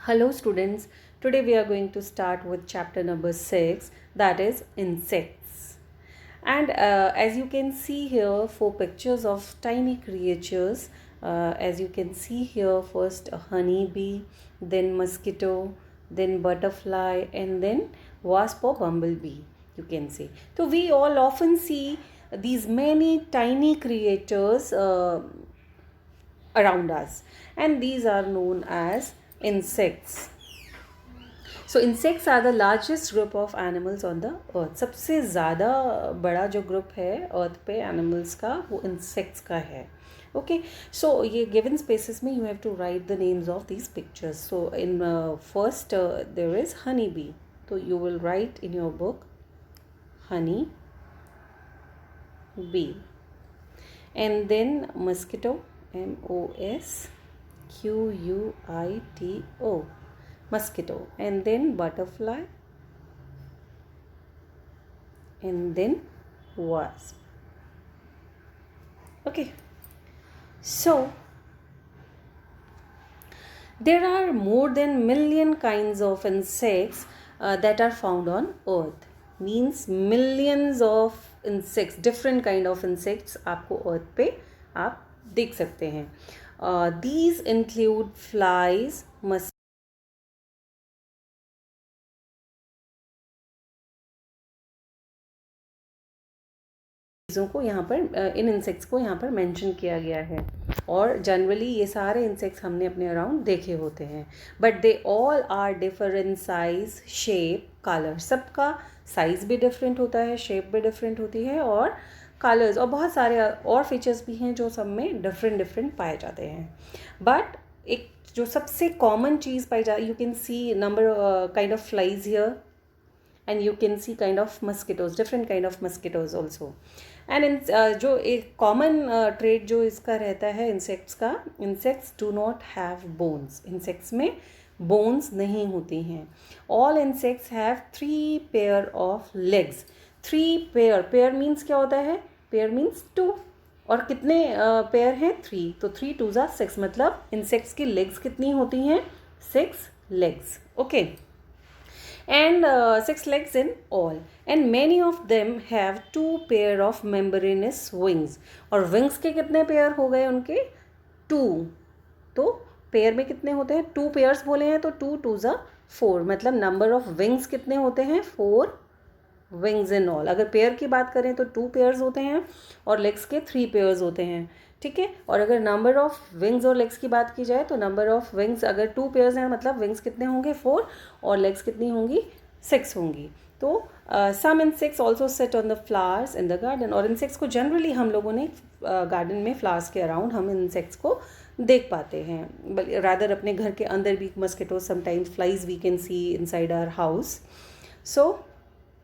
Hello students, today we are going to start with chapter number 6, that is insects. And as you can see here, 4 pictures of tiny creatures. As you can see here, first a honeybee, then mosquito, then butterfly, and then wasp or bumblebee, you can see. So we all often see these many tiny creatures around us, and these are known as insects. So insects are the largest group of animals on the earth. सबसे ज़्यादा बड़ा जो group है अर्थ पे animals का वो insects का है. ओके, सो ये गिवन स्पेसिस में you have to write the names of these pictures. So in first there is honey bee, तो you will write in your book honey bee. And then mosquito, MOSQUITO, mosquito. And then butterfly, and then wasp. Okay, so there are more than million kinds of insects that are found on earth. Means millions of insects, different kind of insects आपको earth पे आप देख सकते हैं. These include flies, चीज़ों को यहाँ पर इन इंसेक्ट्स को यहाँ पर मेंशन किया गया है. और जनरली ये सारे इंसेक्ट्स हमने अपने अराउंड देखे होते हैं. But they all are different size, shape, colour. सबका साइज़ भी डिफरेंट होता है, शेप भी डिफरेंट होती है, और कलर्स और बहुत सारे और फीचर्स भी हैं जो सब में डिफरेंट पाए जाते हैं. बट एक जो सबसे कॉमन चीज़ पाई जाती, you can see number kind of flies here, and you can see kind of mosquitoes, different kind of mosquitoes also. And in जो एक common trait जो इसका रहता है इंसेक्ट्स का, insects do not have bones. Insects में bones नहीं होती हैं. All insects have 3 pair of legs. 3 pair means क्या होता है? Pair means 2. और कितने पेयर हैं? 3. तो 3 2s are 6, मतलब इंसेक्ट्स की लेग्स कितनी होती हैं? 6 legs. Okay. And 6 legs in all, and many of them have 2 pair of membranous wings. और wings के कितने पेयर हो गए उनके? 2. तो पेयर में कितने होते हैं? 2 पेयर्स बोले हैं तो 2 2s are 4, मतलब नंबर ऑफ विंग्स कितने होते हैं? 4 विंग्स इन ऑल. अगर पेयर की बात करें तो 2 पेयर्स होते हैं और लेग्स के 3 पेयर्स होते हैं. ठीक है. और अगर नंबर ऑफ विंग्स और लेग्स की बात की जाए तो नंबर ऑफ विंग्स, अगर 2 पेयर्स हैं मतलब विंग्स कितने होंगे? 4, और लेग्स कितनी होंगी? 6 होंगी. तो some insects also set on the flowers in the garden. और इंसेक्ट्स को जनरली हम लोगों ने गार्डन में फ्लावर्स के अराउंड हम इंसेक्ट्स को देख पाते हैं. रादर अपने घर के अंदर भी mosquito, sometimes flies we can see inside our house. So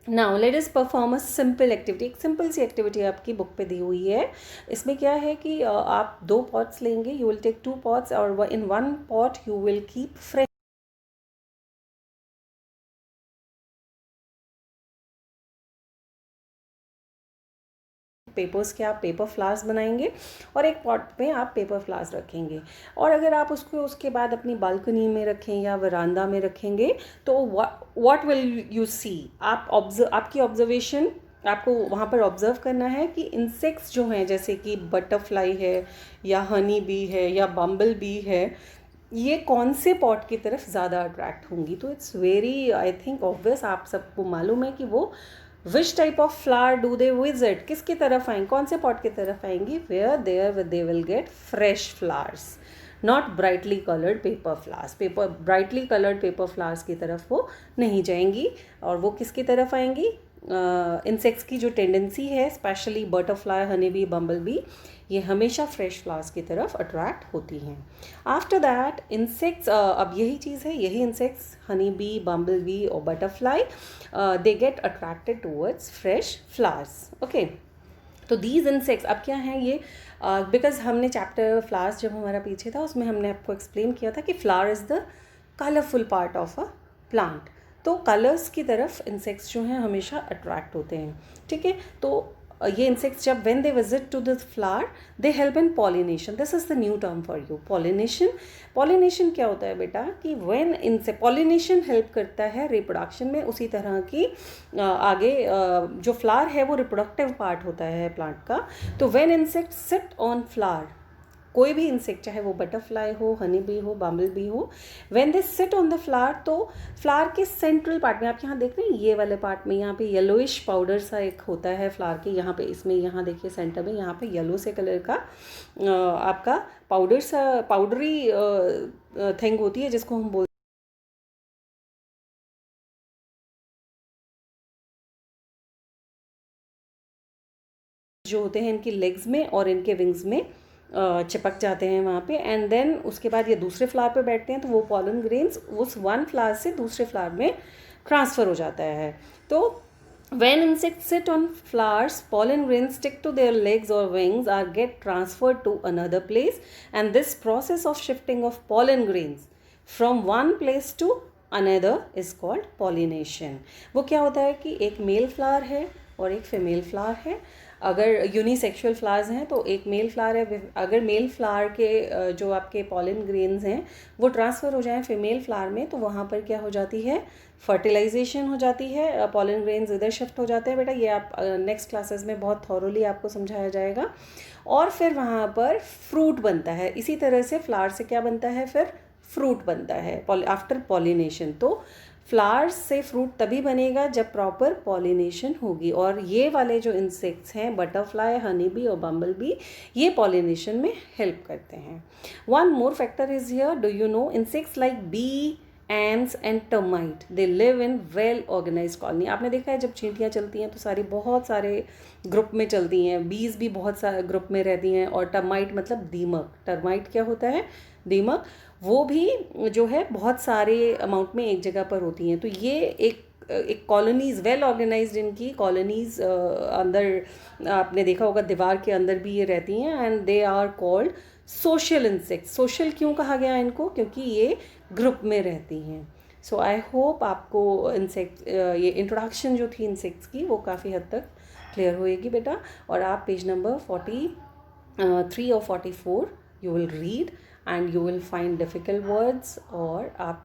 now let us perform a simple activity. एक सिंपल सी एक्टिविटी आपकी बुक पे दी हुई है. इसमें क्या है कि आप 2 पॉट्स लेंगे. यू विल टेक 2 पॉट्स, और इन 1 pot you will keep fresh papers के आप पेपर फ्लावर्स बनाएंगे, और एक पॉट में आप पेपर फ्लावर्स रखेंगे. और अगर आप उसको उसके बाद अपनी बालकनी में रखें या वरांदा में रखेंगे तो व्हाट विल यू सी? आपकी ऑब्जर्वेशन, आपको वहाँ पर ऑब्जर्व करना है कि इंसेक्ट्स जो हैं, जैसे कि बटरफ्लाई है या हनी बी है या बम्बल बी है, ये कौन से पॉट की तरफ ज़्यादा अट्रैक्ट होंगी. तो it's very, I think obvious, आप सबको मालूम है कि वो which type of flower do they visit, किसकी तरफ आएंगे, कौन से पॉट की तरफ आएंगी? Where they will get fresh flowers, not brightly coloured paper flowers. Brightly coloured paper flowers की तरफ वो नहीं जाएंगी. और वो किसकी तरफ आएंगी? इंसेक्ट्स की जो टेंडेंसी है, specially butterfly, honey bee, bumble bee, ये हमेशा फ्रेश फ्लावर्स की तरफ अट्रैक्ट होती हैं. आफ्टर दैट इंसेक्ट्स, अब यही चीज़ है, यही insects honey bee, bumble bee और butterfly, they get attracted towards fresh flowers. Okay, तो दीज इंसेक्ट्स अब क्या हैं ये? बिकॉज हमने चैप्टर फ्लावर्स जब हमारा पीछे था उसमें हमने आपको एक्सप्लेन किया था कि flower is the colourful part of a plant. तो कलर्स की तरफ इंसेक्ट्स जो हैं हमेशा अट्रैक्ट होते हैं. ठीक है. तो ये इंसेक्ट्स जब when they visit to the flower they help in pollination. This is the new term for you, pollination. Pollination क्या होता है बेटा कि व्हेन इनसे पॉलिनेशन हेल्प करता है रिप्रोडक्शन में. उसी तरह की आगे जो फ्लावर है वो रिप्रोडक्टिव पार्ट होता है प्लांट का. तो when insect sit on flower, कोई भी इंसेक्ट चाहे वो बटरफ्लाई हो, हनी बी हो, बाम्बल बी हो, when they sit on the flower, तो फ्लावर के सेंट्रल पार्ट में, आप यहाँ देख रहे हैं ये वाले पार्ट में यहाँ पे येलोइश पाउडर सा एक होता है फ्लावर के यहाँ पे, इसमें यहाँ देखिए सेंटर में यहाँ पे येलो से कलर का आपका पाउडर सा पाउडरी थिंग होती है जिसको हम बोलते जो होते हैं इनकी लेग्स में और इनके विंग्स में चिपक जाते हैं वहाँ पे. एंड देन उसके बाद ये दूसरे फ्लावर पे बैठते हैं तो वो पॉलन ग्रेन्स उस वन फ्लावर से दूसरे फ्लावर में ट्रांसफ़र हो जाता है. तो when insects sit on flowers, pollen grains stick to their legs or wings or get transferred to another place, and this process of shifting of pollen grains from one place to another is called pollination. वो क्या होता है कि एक male flower है और एक female flower है. अगर यूनिसेक्सुअल फ्लावर्स हैं तो एक मेल फ्लावर है, अगर मेल फ्लावर के जो आपके पॉलन ग्रेन्स हैं वो ट्रांसफ़र हो जाएं फीमेल फ्लावर में, तो वहाँ पर क्या हो जाती है, फर्टिलाइजेशन हो जाती है, पॉलन ग्रेन्स इधर शिफ्ट हो जाते हैं. बेटा ये आप नेक्स्ट क्लासेस में बहुत थॉरोली आपको समझाया जाएगा. और फिर वहाँ पर फ्रूट बनता है. इसी तरह से फ्लावर से क्या बनता है, फिर फ्रूट बनता है आफ्टर पॉलिनेशन. तो फ्लावर्स से फ्रूट तभी बनेगा जब प्रॉपर पॉलिनेशन होगी. और ये वाले जो इंसेक्ट्स हैं बटरफ्लाई, हनी बी और बम्बल बी, ये पॉलिनेशन में हेल्प करते हैं. One more factor is here, do you know insects like bee, ants and termite, they live in well organized colony. आपने देखा है जब चींटियाँ चलती हैं तो सारी बहुत सारे ग्रुप में चलती हैं. बीज भी बहुत सारे ग्रुप में रहती हैं. और टर्माइट मतलब दीमक. टर्माइट क्या होता है, दीमक. वो भी जो है बहुत सारे अमाउंट में एक जगह पर होती हैं. तो ये एक कॉलोनीज़, वेल ऑर्गेनाइज्ड इनकी कॉलोनीज़ अंदर आपने देखा होगा दीवार के अंदर भी ये रहती हैं. And they are called social insects. Social क्यों कहा गया इनको, क्योंकि ये ग्रुप में रहती हैं. सो आई होप आपको इंसेक्ट ये इंट्रोडक्शन जो थी इंसेक्ट्स की वो काफ़ी हद तक क्लियर होएगी बेटा. और आप पेज नंबर 43 और 44 you will read and you will find difficult words. और आप